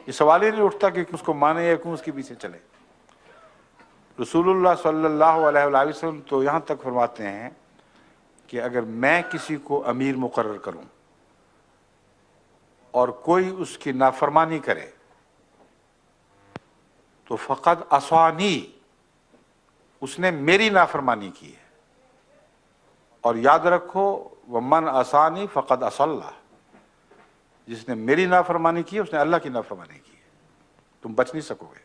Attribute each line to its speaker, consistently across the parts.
Speaker 1: یہ سوال ہی نہیں اٹھتا کہ اس کو مانے یا کیوں اس کے پیچھے چلے۔ رسول اللہ صلی اللہ علیہ وآلہ وسلم تو یہاں تک فرماتے ہیں کہ اگر میں کسی کو امیر مقرر کروں اور کوئی اس کی نافرمانی کرے تو فقط عصانی، اس نے میری نافرمانی کی ہے، اور یاد رکھو ومن عصانی فقط عصى اللہ، جس نے میری نافرمانی کی ہے اس نے اللہ کی نافرمانی کی ہے، تم بچ نہیں سکو گے۔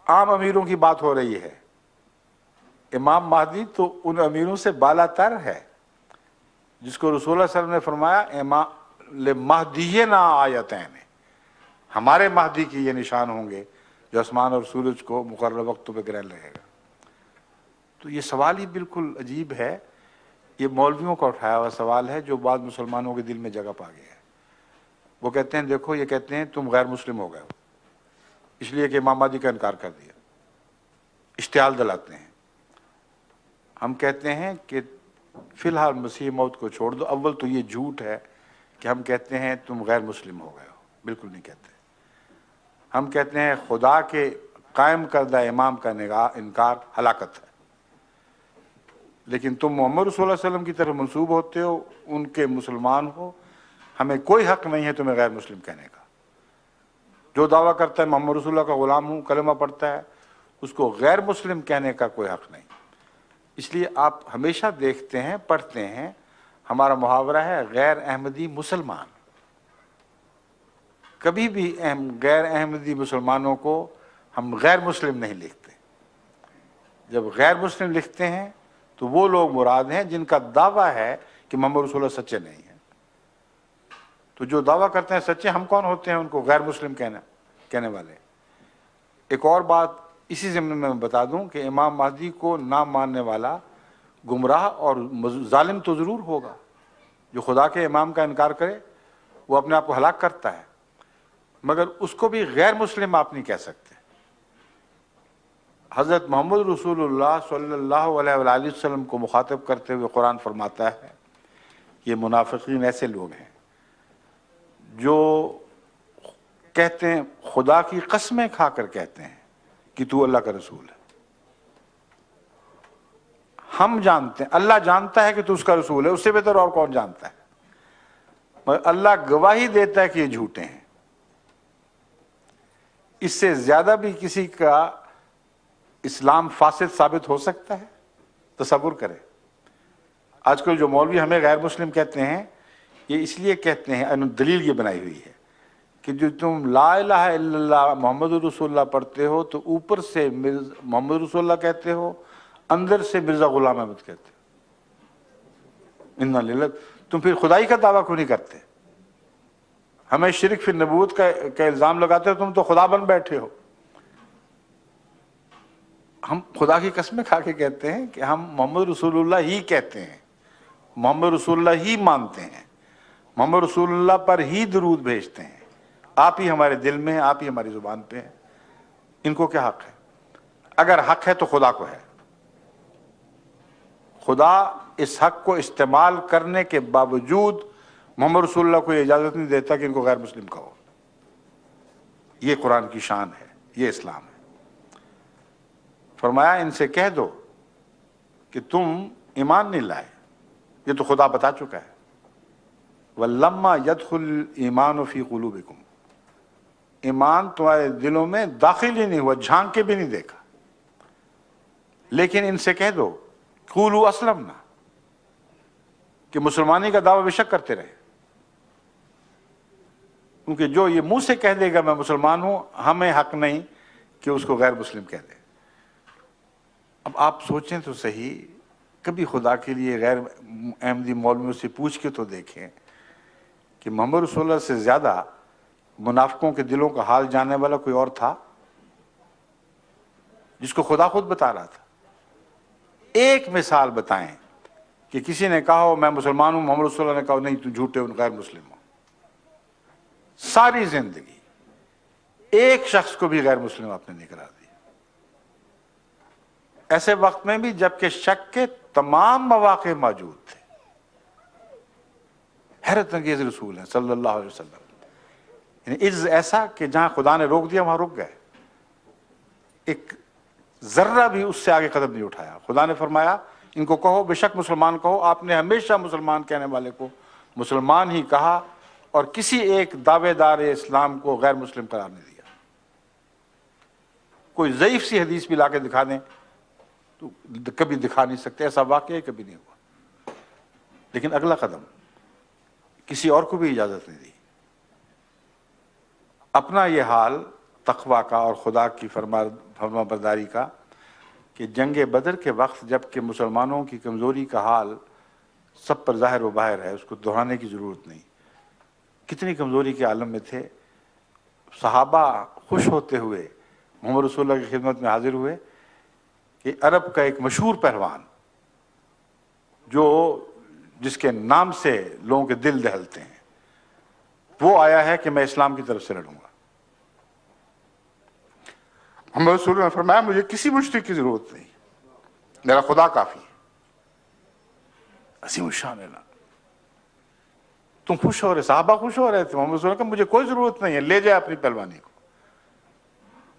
Speaker 1: عام امیروں کی بات ہو رہی ہے، امام مہدی تو ان امیروں سے بالا تر ہے جس کو رسول اللہ صلی اللہ علیہ وسلم نے فرمایا لمہدینا آیتین، ہمارے مہدی کی یہ نشان ہوں گے جو آسمان اور سورج کو مقررہ وقتوں پہ گرہن رہے گا۔ تو یہ سوال ہی بالکل عجیب ہے، یہ مولویوں کا اٹھایا ہوا سوال ہے جو بعض مسلمانوں کے دل میں جگہ پا گیا ہے۔ وہ کہتے ہیں دیکھو، یہ کہتے ہیں تم غیر مسلم ہو گئے ہو اس لیے کہ امام مہدی کا انکار کر دیا، اشتعال دلاتے ہیں۔ ہم کہتے ہیں کہ فی الحال مسیح موت کو چھوڑ دو، اول تو یہ جھوٹ ہے کہ ہم کہتے ہیں تم غیر مسلم ہو گئے ہو، بالکل نہیں کہتے۔ ہم کہتے ہیں خدا کے قائم کردہ امام کا انکار ہلاکت ہے، لیکن تم محمد رسول اللہ علیہ وسلم کی طرف منسوب ہوتے ہو، ان کے مسلمان ہو، ہمیں کوئی حق نہیں ہے تمہیں غیر مسلم کہنے کا۔ جو دعویٰ کرتا ہے محمد رسول اللہ کا غلام ہوں، کلمہ پڑھتا ہے، اس کو غیر مسلم کہنے کا کوئی حق نہیں۔ اس لیے آپ ہمیشہ دیکھتے ہیں، پڑھتے ہیں، ہمارا محاورہ ہے غیر احمدی مسلمان۔ کبھی بھی غیر احمدی مسلمانوں کو ہم غیر مسلم نہیں لکھتے۔ جب غیر مسلم لکھتے ہیں تو وہ لوگ مراد ہیں جن کا دعویٰ ہے کہ محمد رسول اللہ سچے نہیں ہیں۔ تو جو دعویٰ کرتے ہیں سچے، ہم کون ہوتے ہیں ان کو غیر مسلم کہنے والے؟ ایک اور بات اسی ضمن میں بتا دوں کہ امام مہدی کو نہ ماننے والا گمراہ اور ظالم تو ضرور ہوگا۔ جو خدا کے امام کا انکار کرے وہ اپنے آپ کو ہلاک کرتا ہے، مگر اس کو بھی غیر مسلم آپ نہیں کہہ سکتے۔ حضرت محمد رسول اللہ صلی اللہ علیہ وآلہ وسلم کو مخاطب کرتے ہوئے قرآن فرماتا ہے یہ منافقین ایسے لوگ ہیں جو کہتے ہیں، خدا کی قسمیں کھا کر کہتے ہیں کہ تو اللہ کا رسول ہے۔ ہم جانتے ہیں، اللہ جانتا ہے کہ تو اس کا رسول ہے، اس سے بہتر اور کون جانتا ہے، مگر اللہ گواہی دیتا ہے کہ یہ جھوٹے ہیں۔ اس سے زیادہ بھی کسی کا اسلام فاسد ثابت ہو سکتا ہے؟ تصور کریں۔ آج کل جو مولوی ہمیں غیر مسلم کہتے ہیں، یہ اس لیے کہتے ہیں، دلیل یہ بنائی ہوئی ہے کہ جو تم لا الہ الا اللہ محمد رسول اللہ پڑھتے ہو تو اوپر سے محمد رسول اللہ کہتے ہو، اندر سے مرزا غلام احمد کہتے ہو۔ انا للہ، تم پھر خدائی کا دعویٰ کیوں نہیں کرتے؟ ہمیں شرک فی النبوت کا الزام لگاتے ہو، تم تو خدا بن بیٹھے ہو۔ ہم خدا کی قسمیں کھا کے کہتے ہیں کہ ہم محمد رسول اللہ ہی کہتے ہیں، محمد رسول اللہ ہی مانتے ہیں، محمد رسول اللہ پر ہی درود بھیجتے ہیں۔ آپ ہی ہمارے دل میں ہیں، آپ ہی ہماری زبان پہ ہیں۔ ان کو کیا حق ہے؟ اگر حق ہے تو خدا کو ہے۔ خدا اس حق کو استعمال کرنے کے باوجود محمد رسول اللہ کو یہ اجازت نہیں دیتا کہ ان کو غیر مسلم کہو۔ یہ قرآن کی شان ہے، یہ اسلام ہے۔ فرمایا ان سے کہہ دو کہ تم ایمان نہیں لائے، یہ تو خدا بتا چکا ہے۔ وَلَمَّا يَدْخُلِ الْإِيمَانُ فِي قُلُوبِكُمْ، ایمان تمہارے دلوں میں داخل ہی نہیں ہوا، جھانک کے بھی نہیں دیکھا۔ لیکن ان سے کہہ دو قُولُوا أَسْلَمْنَا، کہ مسلمانی کا دعویٰ بے شک کرتے رہے، کیونکہ جو یہ منہ سے کہہ دے گا میں مسلمان ہوں، ہمیں حق نہیں کہ اس کو غیر مسلم کہہ دے۔ اب آپ سوچیں تو صحیح، کبھی خدا کے لیے غیر احمدی مولویوں سے پوچھ کے تو دیکھیں کہ محمد رسول اللہ سے زیادہ منافقوں کے دلوں کا حال جاننے والا کوئی اور تھا؟ جس کو خدا خود بتا رہا تھا۔ ایک مثال بتائیں کہ کسی نے کہا ہو میں مسلمان ہوں، محمد رسول اللہ نے کہا نہیں تو جھوٹے ہو، غیر مسلم ہو۔ ساری زندگی ایک شخص کو بھی غیر مسلم آپ نے نہیں قرار دیا، ایسے وقت میں بھی جبکہ شک کے تمام مواقع موجود تھے۔ حیرت انگیز رسول ہیں صلی اللہ علیہ وسلم، یعنی عجز ایسا کہ جہاں خدا نے روک دیا وہاں رک گئے، ایک ذرہ بھی اس سے آگے قدم نہیں اٹھایا۔ خدا نے فرمایا ان کو کہو، بے شک مسلمان کہو، آپ نے ہمیشہ مسلمان کہنے والے کو مسلمان ہی کہا اور کسی ایک دعوے دار اسلام کو غیر مسلم قرار نہیں دیا۔ کوئی ضعیف سی حدیث بھی لا کے دکھا دیں تو کبھی دکھا نہیں سکتے، ایسا واقعہ کبھی نہیں ہوا۔ لیکن اگلا قدم کسی اور کو بھی اجازت نہیں دی۔ اپنا یہ حال تقویٰ کا اور خدا کی فرما برداری کا کہ جنگ بدر کے وقت جب کہ مسلمانوں کی کمزوری کا حال سب پر ظاہر و باہر ہے، اس کو دہرانے کی ضرورت نہیں، کتنی کمزوری کے عالم میں تھے، صحابہ خوش ہوتے ہوئے محمد رسول اللہ کی خدمت میں حاضر ہوئے کہ عرب کا ایک مشہور پہلوان جس کے نام سے لوگوں کے دل دہلتے ہیں، وہ آیا ہے کہ میں اسلام کی طرف سے لڑوں گا۔ محمد رسول اللہ نے فرمایا مجھے کسی مشرک کی ضرورت نہیں، میرا خدا کافی ہے۔ عظیم الشان ہے نا، تم خوش ہو رہے، صحابہ خوش ہو رہے تھے، محمد رسول اللہ کہ مجھے کوئی ضرورت نہیں ہے، لے جائے اپنی پہلوانی کو۔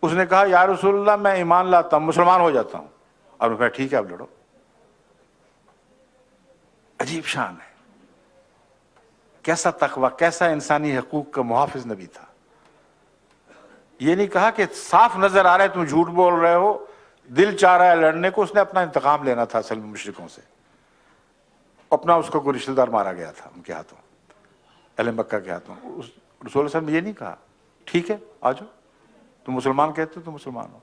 Speaker 1: اس نے کہا یا رسول اللہ میں ایمان لاتا ہوں، مسلمان ہو جاتا ہوں۔ اور میں کہا ٹھیک ہے اب لڑو۔ عجیب شان ہے، کیسا تقویٰ، کیسا انسانی حقوق کا محافظ نبی تھا۔ یہ نہیں کہا کہ صاف نظر آ رہا ہے تم جھوٹ بول رہے ہو، دل چاہ رہا ہے لڑنے کو، اس نے اپنا انتقام لینا تھا اصل میں مشرکوں سے۔ اپنا اس کو کوئی رشتہ دار مارا گیا تھا ان کے ہاتھوں، اہل مکہ کے ہاتھوں۔ رسول اللہ صلی اللہ علیہ وسلم نے یہ نہیں کہا ٹھیک ہے آ جاؤ، تم مسلمان کہتے ہو تو مسلمان ہو۔